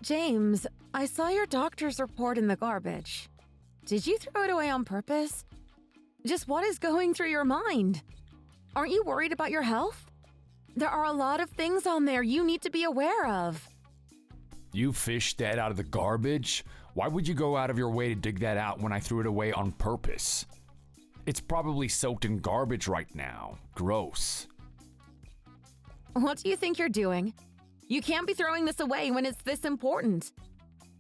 James, I saw your doctor's report in the garbage. Did you throw it away on purpose? Just what is going through your mind? Aren't you worried about your health? There are a lot of things on there you need to be aware of. You fished that out of the garbage? Why would you go out of your way to dig that out when I threw it away on purpose? It's probably soaked in garbage right now. Gross. What do you think you're doing? You can't be throwing this away when it's this important.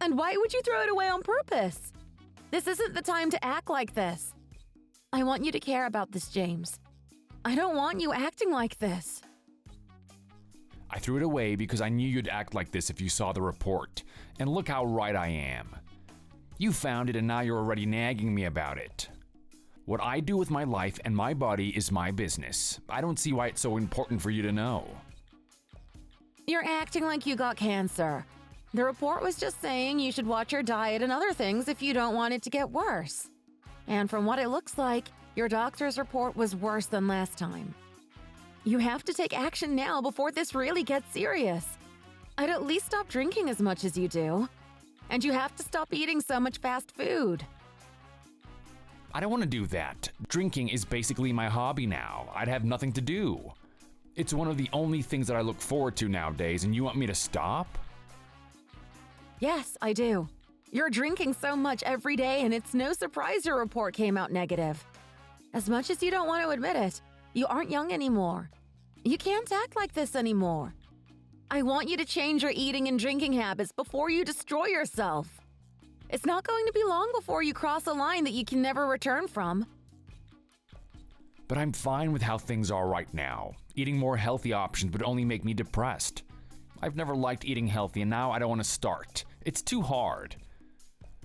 And why would you throw it away on purpose? This isn't the time to act like this. I want you to care about this, James. I don't want you acting like this. I threw it away because I knew you'd act like this if you saw the report. And look how right I am. You found it and now you're already nagging me about it. What I do with my life and my body is my business. I don't see why it's so important for you to know. You're acting like you got cancer. The report was just saying you should watch your diet and other things if you don't want it to get worse. And from what it looks like, your doctor's report was worse than last time. You have to take action now before this really gets serious. I'd at least stop drinking as much as you do. And you have to stop eating so much fast food. I don't want to do that. Drinking is basically my hobby now. I'd have nothing to do. It's one of the only things that I look forward to nowadays, and you want me to stop? Yes, I do. You're drinking so much every day, and it's no surprise your report came out negative. As much as you don't want to admit it, you aren't young anymore. You can't act like this anymore. I want you to change your eating and drinking habits before you destroy yourself. It's not going to be long before you cross a line that you can never return from. But I'm fine with how things are right now. Eating more healthy options would only make me depressed. I've never liked eating healthy, and now I don't want to start. It's too hard.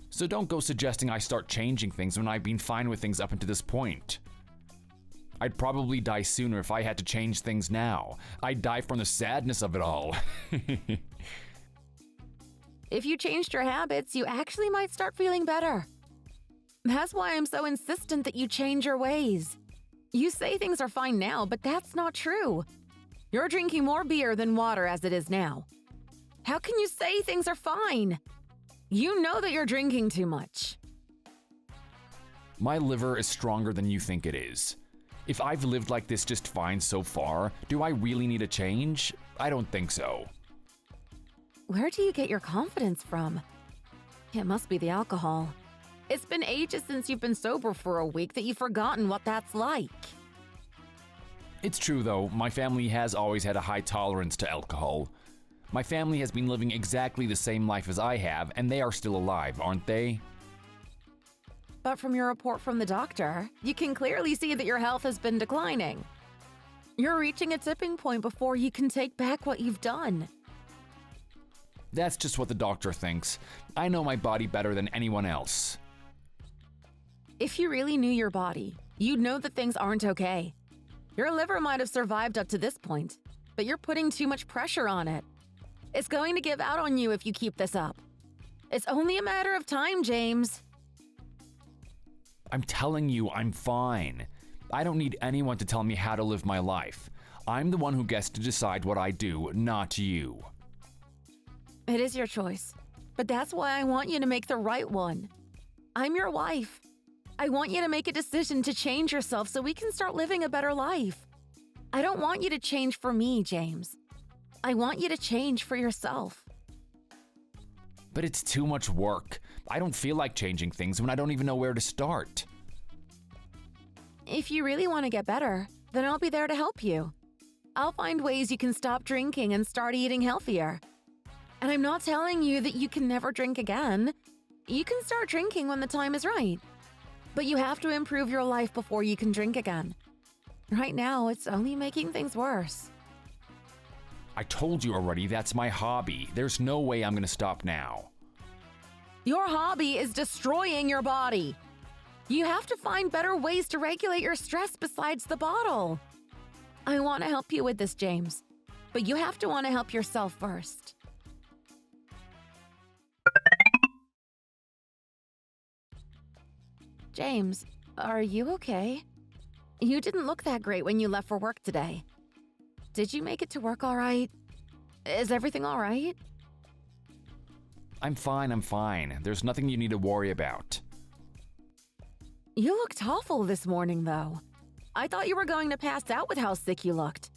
So don't go suggesting I start changing things when I've been fine with things up until this point. I'd probably die sooner if I had to change things now. I'd die from the sadness of it all. If you changed your habits, you actually might start feeling better. That's why I'm so insistent that you change your ways. You say things are fine now, but that's not true. You're drinking more beer than water as it is now. How can you say things are fine? You know that you're drinking too much. My liver is stronger than you think it is. If I've lived like this just fine so far, do I really need a change? I don't think so. Where do you get your confidence from? It must be the alcohol. It's been ages since you've been sober for a week that you've forgotten what that's like. It's true though, my family has always had a high tolerance to alcohol. My family has been living exactly the same life as I have, and they are still alive, aren't they? But from your report from the doctor, you can clearly see that your health has been declining. You're reaching a tipping point before you can take back what you've done. That's just what the doctor thinks. I know my body better than anyone else. If you really knew your body, you'd know that things aren't okay. Your liver might have survived up to this point, but you're putting too much pressure on it. It's going to give out on you if you keep this up. It's only a matter of time, James. I'm telling you, I'm fine. I don't need anyone to tell me how to live my life. I'm the one who gets to decide what I do, not you. It is your choice, but that's why I want you to make the right one. I'm your wife. I want you to make a decision to change yourself so we can start living a better life. I don't want you to change for me, James. I want you to change for yourself. But it's too much work. I don't feel like changing things when I don't even know where to start. If you really want to get better, then I'll be there to help you. I'll find ways you can stop drinking and start eating healthier. And I'm not telling you that you can never drink again. You can start drinking when the time is right. But you have to improve your life before you can drink again. Right now, it's only making things worse. I told you already, that's my hobby. There's no way I'm gonna stop now. Your hobby is destroying your body. You have to find better ways to regulate your stress besides the bottle. I want to help you with this, James, but you have to want to help yourself first. James, are you okay? You didn't look that great when you left for work today. Did you make it to work all right? Is everything all right? I'm fine. There's nothing you need to worry about. You looked awful this morning, though. I thought you were going to pass out with how sick you looked.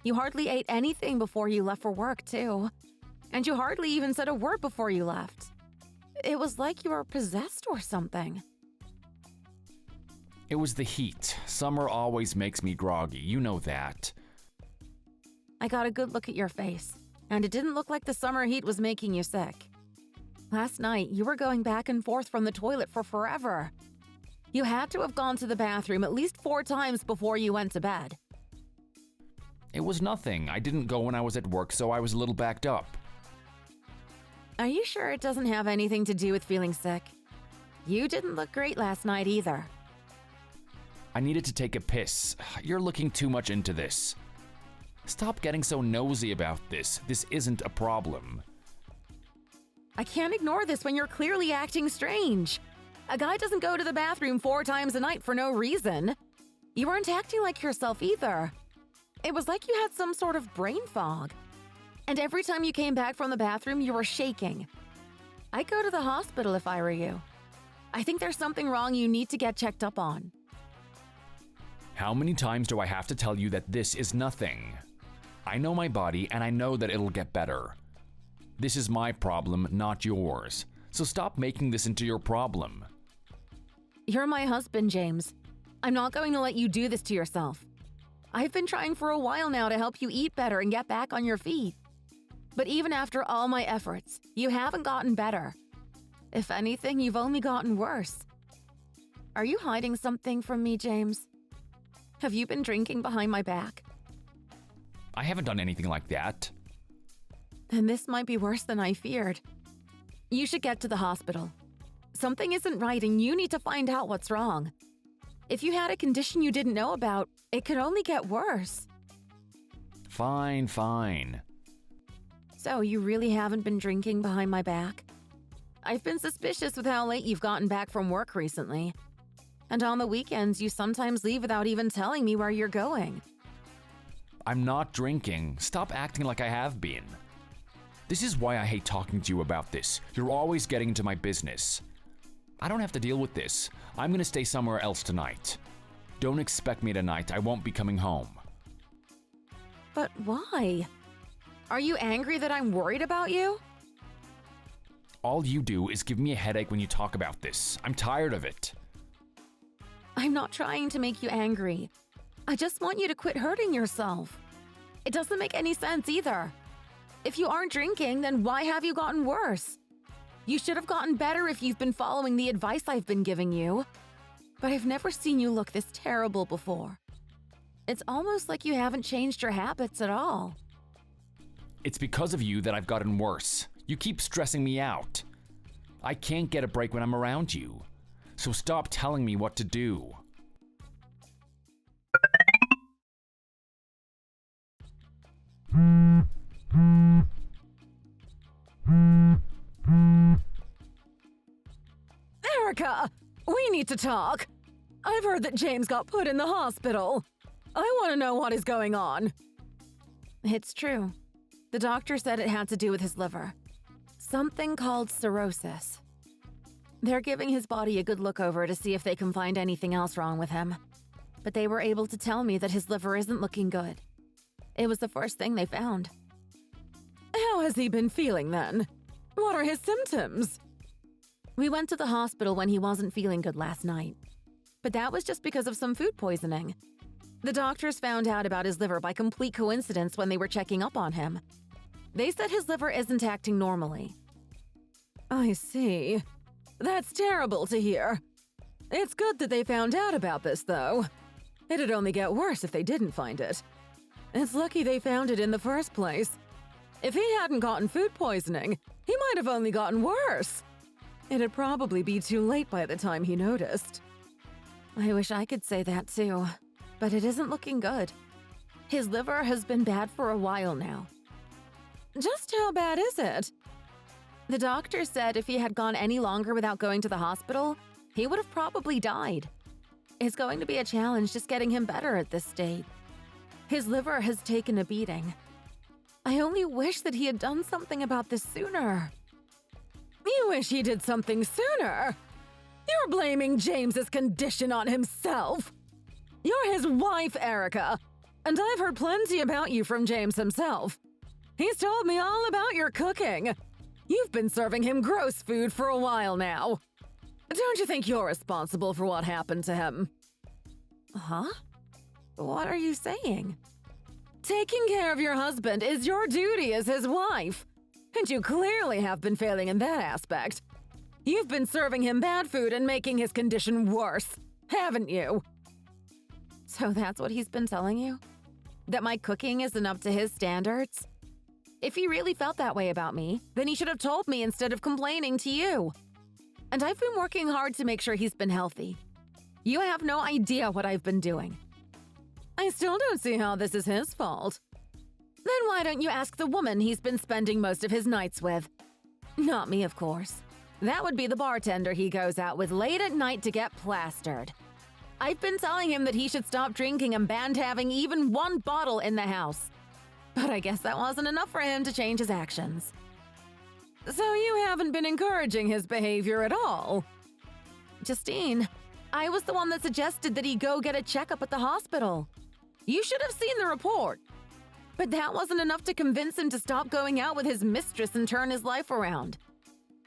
You hardly ate anything before you left for work, too. And you hardly even said a word before you left. It was like you were possessed or something. It was the heat. Summer always makes me groggy, you know that. I got a good look at your face, and it didn't look like the summer heat was making you sick. Last night, you were going back and forth from the toilet for forever. You had to have gone to the bathroom at least 4 times before you went to bed. It was nothing. I didn't go when I was at work, so I was a little backed up. Are you sure it doesn't have anything to do with feeling sick? You didn't look great last night either. I needed to take a piss. You're looking too much into this. Stop getting so nosy about this. This isn't a problem. I can't ignore this when you're clearly acting strange. A guy doesn't go to the bathroom 4 times a night for no reason. You weren't acting like yourself either. It was like you had some sort of brain fog. And every time you came back from the bathroom, you were shaking. I'd go to the hospital if I were you. I think there's something wrong you need to get checked up on. How many times do I have to tell you that this is nothing? I know my body and I know that it'll get better. This is my problem, not yours. So stop making this into your problem. You're my husband, James. I'm not going to let you do this to yourself. I've been trying for a while now to help you eat better and get back on your feet. But even after all my efforts, you haven't gotten better. If anything, you've only gotten worse. Are you hiding something from me, James? Have you been drinking behind my back? I haven't done anything like that. Then this might be worse than I feared. You should get to the hospital. Something isn't right and you need to find out what's wrong. If you had a condition you didn't know about, it could only get worse. Fine. So you really haven't been drinking behind my back? I've been suspicious with how late you've gotten back from work recently. And on the weekends, you sometimes leave without even telling me where you're going. I'm not drinking. Stop acting like I have been. This is why I hate talking to you about this. You're always getting into my business. I don't have to deal with this. I'm gonna stay somewhere else tonight. Don't expect me tonight. I won't be coming home. But why? Are you angry that I'm worried about you? All you do is give me a headache when you talk about this. I'm tired of it. I'm not trying to make you angry. I just want you to quit hurting yourself. It doesn't make any sense either. If you aren't drinking, then why have you gotten worse? You should have gotten better if you've been following the advice I've been giving you. But I've never seen you look this terrible before. It's almost like you haven't changed your habits at all. It's because of you that I've gotten worse. You keep stressing me out. I can't get a break when I'm around you. So stop telling me what to do. Erica, we need to talk. I've heard that James got put in the hospital. I want to know what is going on. It's true. The doctor said it had to do with his liver. Something called cirrhosis. They're giving his body a good look over to see if they can find anything else wrong with him. But they were able to tell me that his liver isn't looking good. It was the first thing they found. How has he been feeling then? What are his symptoms? We went to the hospital when he wasn't feeling good last night. But that was just because of some food poisoning. The doctors found out about his liver by complete coincidence when they were checking up on him. They said his liver isn't acting normally. I see. That's terrible to hear. It's good that they found out about this, though. It'd only get worse if they didn't find it. It's lucky they found it in the first place. If he hadn't gotten food poisoning, he might have only gotten worse. It'd probably be too late by the time he noticed. I wish I could say that too, but it isn't looking good. His liver has been bad for a while now. Just how bad is it? The doctor said if he had gone any longer without going to the hospital, he would have probably died. It's going to be a challenge just getting him better at this state. His liver has taken a beating. I only wish that he had done something about this sooner. You wish he did something sooner. You're blaming James's condition on himself. You're his wife, Erica, and I've heard plenty about you from James himself. He's told me all about your cooking. You've been serving him gross food for a while now. Don't you think you're responsible for what happened to him? Huh? What are you saying? Taking care of your husband is your duty as his wife, and you clearly have been failing in that aspect. You've been serving him bad food and making his condition worse, haven't you? So that's what he's been telling you? That my cooking isn't up to his standards? If he really felt that way about me, then he should have told me instead of complaining to you. And I've been working hard to make sure he's been healthy. You have no idea what I've been doing. I still don't see how this is his fault. Then why don't you ask the woman he's been spending most of his nights with? Not me, of course. That would be the bartender he goes out with late at night to get plastered. I've been telling him that he should stop drinking and ban having even one bottle in the house. But I guess that wasn't enough for him to change his actions. So you haven't been encouraging his behavior at all? Justine, I was the one that suggested that he go get a checkup at the hospital. You should have seen the report. But that wasn't enough to convince him to stop going out with his mistress and turn his life around.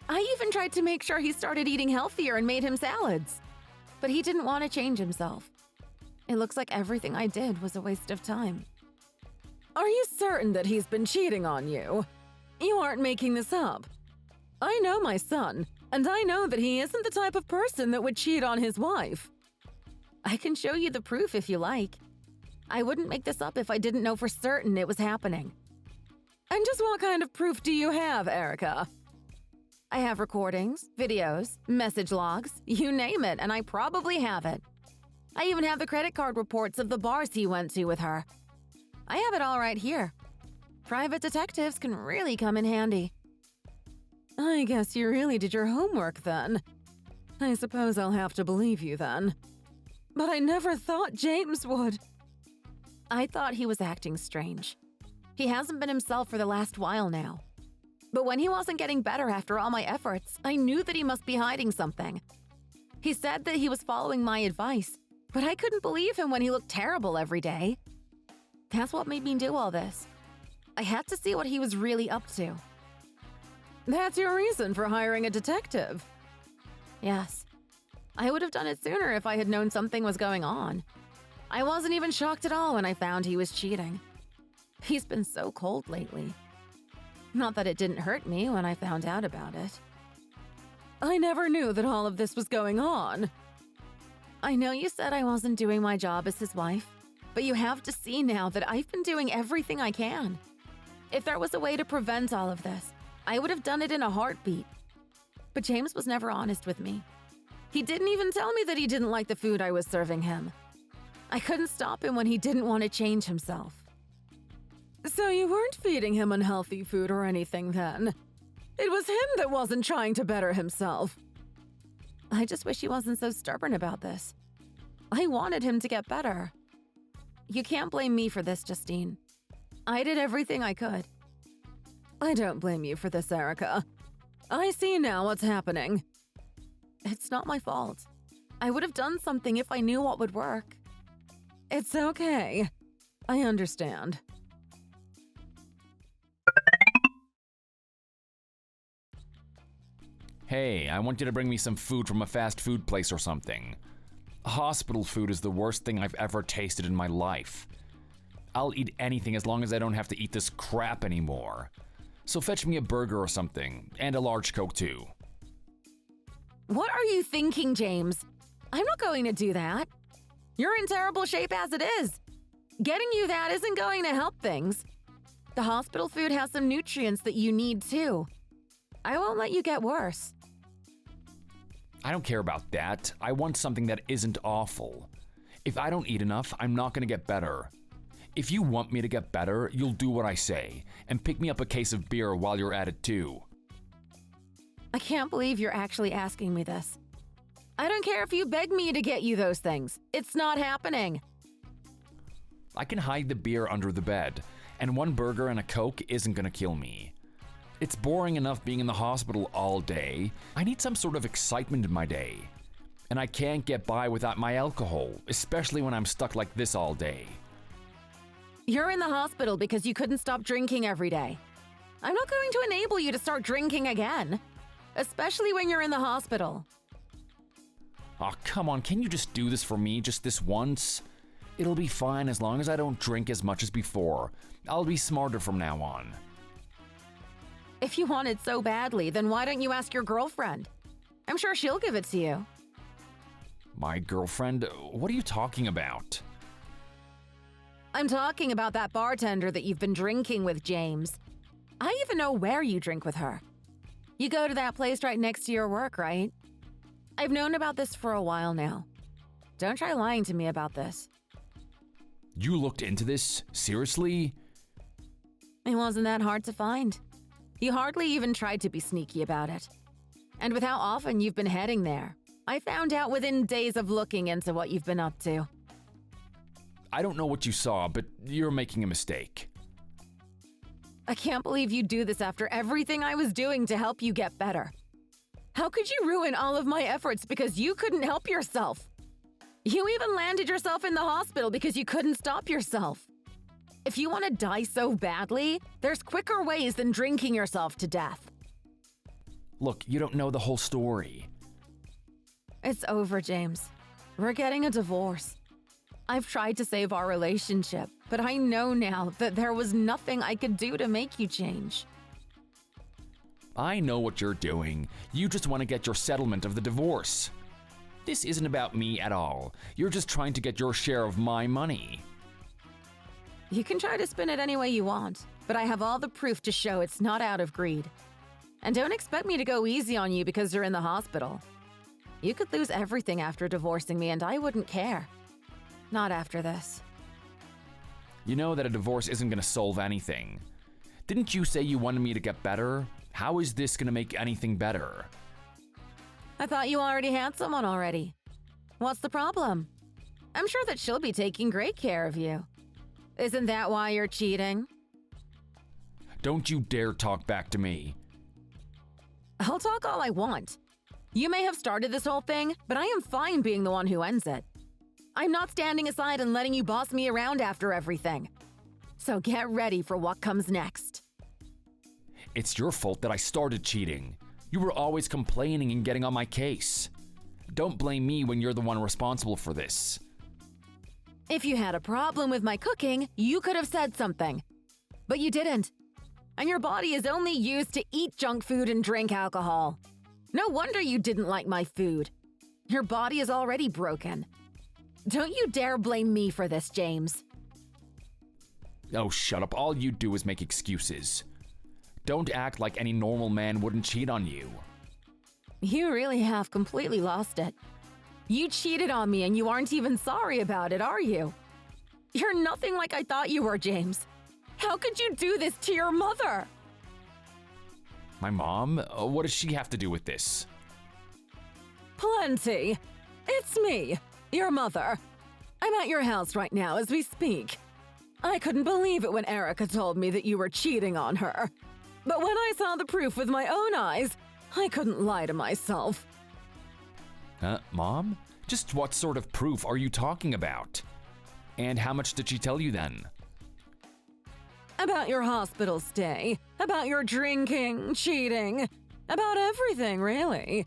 I even tried to make sure he started eating healthier and made him salads. But he didn't want to change himself. It looks like everything I did was a waste of time. Are you certain that he's been cheating on you? You aren't making this up. I know my son, and I know that he isn't the type of person that would cheat on his wife. I can show you the proof if you like. I wouldn't make this up if I didn't know for certain it was happening. And just what kind of proof do you have, Erica? I have recordings, videos, message logs, you name it, and I probably have it. I even have the credit card reports of the bars he went to with her. I have it all right here. Private detectives can really come in handy. I guess you really did your homework then. I suppose I'll have to believe you then. But I never thought James would. I thought he was acting strange. He hasn't been himself for the last while now. But when he wasn't getting better after all my efforts, I knew that he must be hiding something. He said that he was following my advice, but I couldn't believe him when he looked terrible every day. That's what made me do all this. I had to see what he was really up to. That's your reason for hiring a detective? Yes. I would have done it sooner if I had known something was going on. I wasn't even shocked at all when I found he was cheating. He's been so cold lately. Not that it didn't hurt me when I found out about it. I never knew that all of this was going on. I know you said I wasn't doing my job as his wife, but you have to see now that I've been doing everything I can. If there was a way to prevent all of this, I would have done it in a heartbeat. But James was never honest with me. He didn't even tell me that he didn't like the food I was serving him. I couldn't stop him when he didn't want to change himself. So you weren't feeding him unhealthy food or anything then? It was him that wasn't trying to better himself. I just wish he wasn't so stubborn about this. I wanted him to get better. You can't blame me for this, Justine. I did everything I could. I don't blame you for this, Erica. I see now what's happening. It's not my fault. I would have done something if I knew what would work. It's okay. I understand. Hey, I want you to bring me some food from a fast food place or something. Hospital food is the worst thing I've ever tasted in my life. I'll eat anything as long as I don't have to eat this crap anymore. So fetch me a burger or something, and a large Coke too. What are you thinking, James? I'm not going to do that. You're in terrible shape as it is. Getting you that isn't going to help things. The hospital food has some nutrients that you need too. I won't let you get worse. I don't care about that. I want something that isn't awful. If I don't eat enough, I'm not gonna get better. If you want me to get better, you'll do what I say, and pick me up a case of beer while you're at it too. I can't believe you're actually asking me this. I don't care if you beg me to get you those things. It's not happening. I can hide the beer under the bed, and one burger and a Coke isn't gonna kill me. It's boring enough being in the hospital all day. I need some sort of excitement in my day. And I can't get by without my alcohol, especially when I'm stuck like this all day. You're in the hospital because you couldn't stop drinking every day. I'm not going to enable you to start drinking again, especially when you're in the hospital. Aw, come on, can you just do this for me, just this once? It'll be fine as long as I don't drink as much as before. I'll be smarter from now on. If you want it so badly, then why don't you ask your girlfriend? I'm sure she'll give it to you. My girlfriend? What are you talking about? I'm talking about that bartender that you've been drinking with, James. I even know where you drink with her. You go to that place right next to your work, right? I've known about this for a while now. Don't try lying to me about this. You looked into this? Seriously? It wasn't that hard to find. You hardly even tried to be sneaky about it. And with how often you've been heading there, I found out within days of looking into what you've been up to. I don't know what you saw, but you're making a mistake. I can't believe you do this after everything I was doing to help you get better. How could you ruin all of my efforts because you couldn't help yourself? You even landed yourself in the hospital because you couldn't stop yourself. If you want to die so badly, there's quicker ways than drinking yourself to death. Look, you don't know the whole story. It's over, James. We're getting a divorce. I've tried to save our relationship, but I know now that there was nothing I could do to make you change. I know what you're doing. You just want to get your settlement of the divorce. This isn't about me at all. You're just trying to get your share of my money. You can try to spin it any way you want, but I have all the proof to show it's not out of greed. And don't expect me to go easy on you because you're in the hospital. You could lose everything after divorcing me and I wouldn't care. Not after this. You know that a divorce isn't going to solve anything. Didn't you say you wanted me to get better? How is this going to make anything better? I thought you already had someone already. What's the problem? I'm sure that she'll be taking great care of you. Isn't that why you're cheating? Don't you dare talk back to me. I'll talk all I want. You may have started this whole thing, but I am fine being the one who ends it. I'm not standing aside and letting you boss me around after everything. So get ready for what comes next. It's your fault that I started cheating. You were always complaining and getting on my case. Don't blame me when you're the one responsible for this. If you had a problem with my cooking, you could have said something. But you didn't. And your body is only used to eat junk food and drink alcohol. No wonder you didn't like my food. Your body is already broken. Don't you dare blame me for this, James. Oh, shut up. All you do is make excuses. Don't act like any normal man wouldn't cheat on you. You really have completely lost it. You cheated on me and you aren't even sorry about it, are you? You're nothing like I thought you were, James. How could you do this to your mother? My mom? What does she have to do with this? Plenty. It's me, your mother. I'm at your house right now as we speak. I couldn't believe it when Erica told me that you were cheating on her. But when I saw the proof with my own eyes, I couldn't lie to myself. Mom? Just what sort of proof are you talking about? And how much did she tell you then? About your hospital stay, about your drinking, cheating, about everything, really.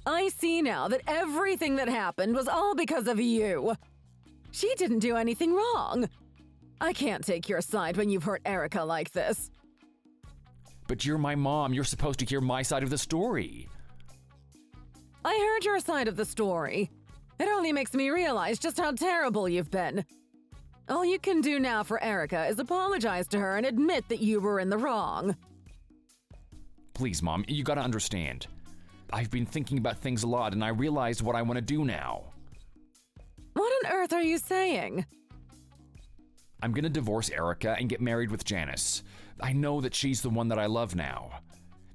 I see now that everything that happened was all because of you. She didn't do anything wrong. I can't take your side when you've hurt Erica like this. But you're my mom. You're supposed to hear my side of the story. I heard your side of the story. It only makes me realize just how terrible you've been. All you can do now for Erica is apologize to her and admit that you were in the wrong. Please, Mom, you gotta understand. I've been thinking about things a lot and I realized what I want to do now. What on earth are you saying? I'm gonna divorce Erica and get married with Janice. I know that she's the one that I love now.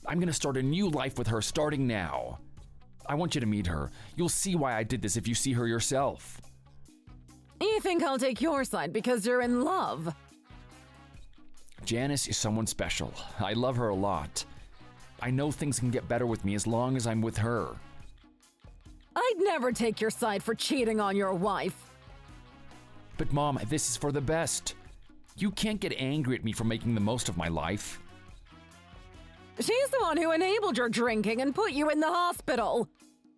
I'm gonna start a new life with her starting now. I want you to meet her. You'll see why I did this if you see her yourself. You think I'll take your side because you're in love? Janice is someone special. I love her a lot. I know things can get better with me as long as I'm with her. I'd never take your side for cheating on your wife. But Mom, this is for the best. You can't get angry at me for making the most of my life. She's the one who enabled your drinking and put you in the hospital.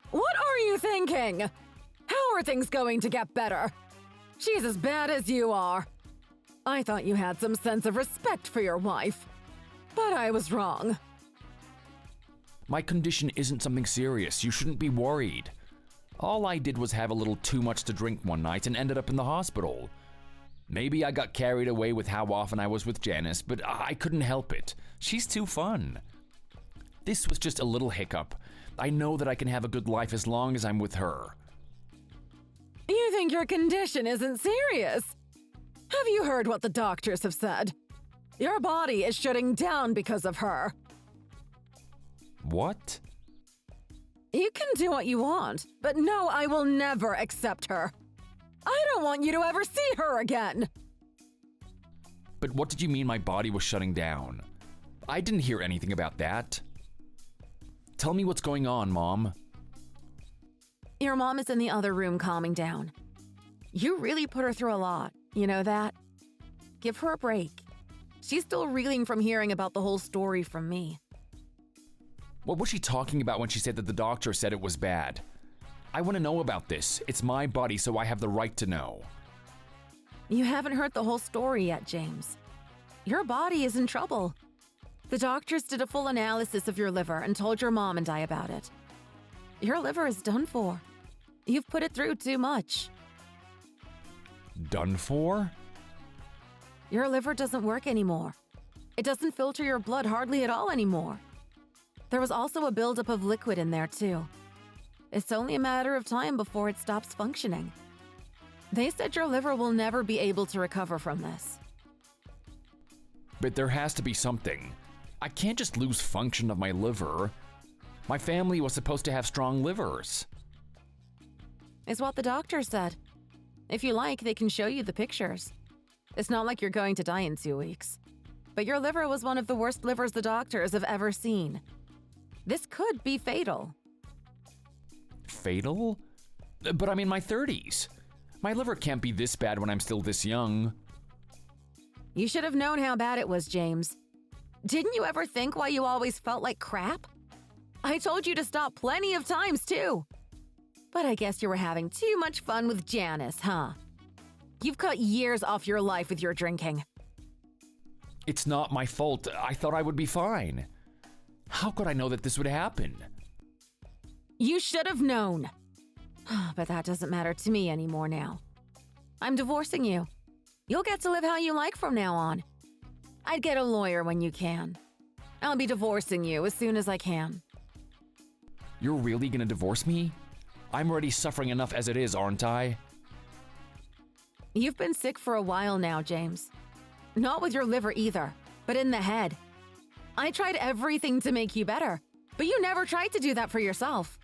What are you thinking? How are things going to get better? She's as bad as you are. I thought you had some sense of respect for your wife, but I was wrong. My condition isn't something serious. You shouldn't be worried. All I did was have a little too much to drink one night and ended up in the hospital. Maybe I got carried away with how often I was with Janice, but I couldn't help it. She's too fun. This was just a little hiccup. I know that I can have a good life as long as I'm with her. You think your condition isn't serious? Have you heard what the doctors have said? Your body is shutting down because of her. What? You can do what you want, but no, I will never accept her. I don't want you to ever see her again. But what did you mean my body was shutting down? I didn't hear anything about that. Tell me what's going on, Mom. Your mom is in the other room calming down. You really put her through a lot, you know that? Give her a break. She's still reeling from hearing about the whole story from me. What was she talking about when she said that the doctor said it was bad? I want to know about this. It's my body, so I have the right to know. You haven't heard the whole story yet, James. Your body is in trouble. The doctors did a full analysis of your liver and told your mom and I about it. Your liver is done for. You've put it through too much. Done for? Your liver doesn't work anymore. It doesn't filter your blood hardly at all anymore. There was also a buildup of liquid in there, too. It's only a matter of time before it stops functioning. They said your liver will never be able to recover from this. But there has to be something. I can't just lose function of my liver. My family was supposed to have strong livers. It's what the doctor said. If you like, they can show you the pictures. It's not like you're going to die in 2 weeks. But your liver was one of the worst livers the doctors have ever seen. This could be fatal. Fatal? But I'm in my 30s. My liver can't be this bad when I'm still this young. You should have known how bad it was, James. Didn't you ever think why you always felt like crap? I told you to stop plenty of times, too. But I guess you were having too much fun with Janice, huh? You've cut years off your life with your drinking. It's not my fault. I thought I would be fine. How could I know that this would happen? You should have known. But that doesn't matter to me anymore now. I'm divorcing you. You'll get to live how you like from now on. I'd get a lawyer when you can. I'll be divorcing you as soon as I can. You're really gonna divorce me? I'm already suffering enough as it is, aren't I? You've been sick for a while now, James. Not with your liver either, but in the head. I tried everything to make you better, but you never tried to do that for yourself.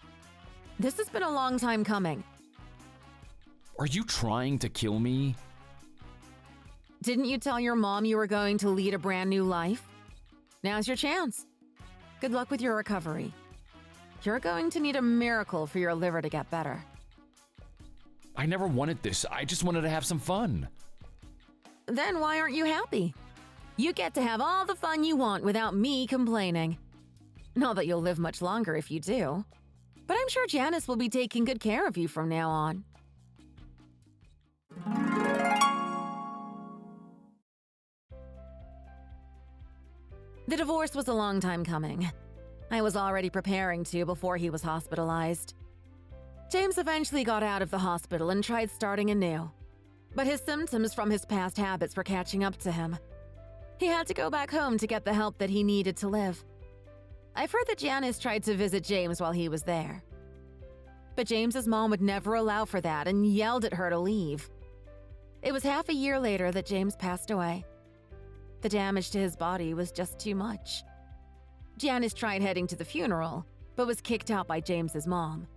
This has been a long time coming. Are you trying to kill me? Didn't you tell your mom you were going to lead a brand new life? Now's your chance. Good luck with your recovery. You're going to need a miracle for your liver to get better. I never wanted this. I just wanted to have some fun. Then why aren't you happy? You get to have all the fun you want without me complaining. Not that you'll live much longer if you do. But I'm sure Janice will be taking good care of you from now on. The divorce was a long time coming. I was already preparing to before he was hospitalized. James eventually got out of the hospital and tried starting anew. But his symptoms from his past habits were catching up to him. He had to go back home to get the help that he needed to live. I've heard that Janice tried to visit James while he was there. But James's mom would never allow for that and yelled at her to leave. It was half a year later that James passed away. The damage to his body was just too much. Janice tried heading to the funeral, but was kicked out by James's mom.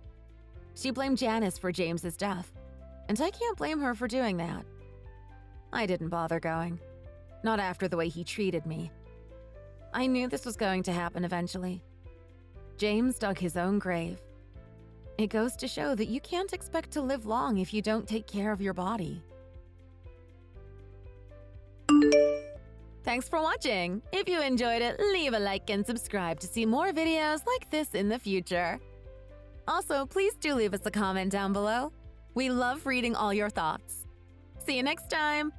She blamed Janice for James's death, and I can't blame her for doing that. I didn't bother going. Not after the way he treated me. I knew this was going to happen eventually. James dug his own grave. It goes to show that you can't expect to live long if you don't take care of your body. Thanks for watching! If you enjoyed it, leave a like and subscribe to see more videos like this in the future. Also, please do leave us a comment down below. We love reading all your thoughts. See you next time!